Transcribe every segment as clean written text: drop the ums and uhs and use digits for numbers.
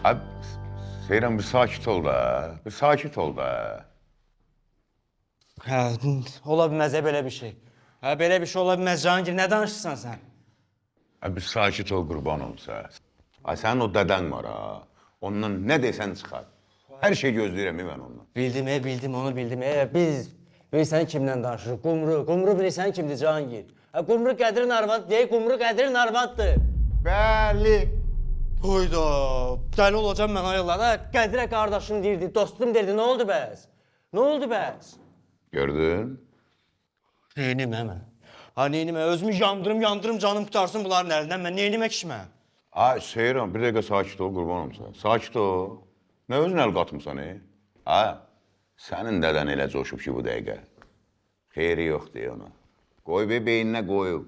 Abi Seyran bir sakit ol da. Bir sakit ol da. Hə, ola bilməz belə bir şey. Hə, belə bir şey ola bilməz Cahangir, nə danışırsan sən? Abi bir sakit ol kurban olsa. Ay senin o deden var ha. Ondan ne desen çıkar. Her şey gözləyirəm ben ondan. Bildim, onu bildim. Bilirsən kimdən danışırıq? Qumru bilirsən kimdir Cahangir? Hə, Qumru Qədirin arvadı deyək, Qumru Qədirin arvadıdır. Bəli. Huyda, dəli olacam mən ayıqlara. Qədirə qardaşım deyirdi, dostum deyirdi, nə oldu bəs? Nə oldu bəs? Gördün? Neynim mən? Ha neynim mən? Özümü yandırım canım qutarsın bunların əlindən. Mən neynim ekişməm? Ay Seyran bir dakika sakit ol kurban olsa. Sakit ol. Ne özün el katmısan Ha? Senin deden elə coşub ki bu dəqiqə. Xeyri yox deyə ona. Qoy be beyninə qoyub.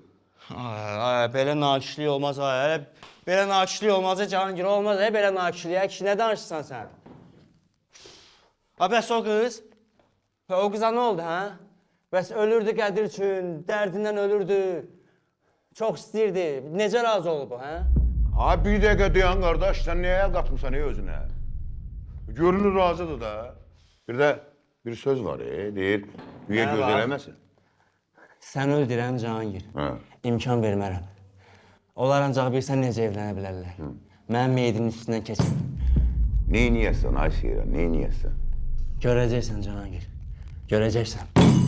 Ay, belə nakişlik olmaz ay. Belə nakişlik olmaz Cahangir, olmaz belə nakişlik. Kişi nə danışırsan sən? Ha bəs o qız? O qıza nə oldu hə? Bəs ölürdü Qədir üçün, dərdindən ölürdü. Çox istəyirdi. Necə razı olub o hə? Ha bir dəqiqə dayan qardaş, sən niyə el qatmısan özünə? Görünür razıdır da. Bir də bir söz var deyir, güya göz eləməsin. Sən öldürəm Cahangir. Hə. İmkan vermərəm. Onlar ancaq bilsən necə evlənə bilərlər. Mənim meydimin üstündən keçin. Neyniyəsən ay Seyran, neyniyəsən? Görəcəksən Cahangir. Görəcəksən.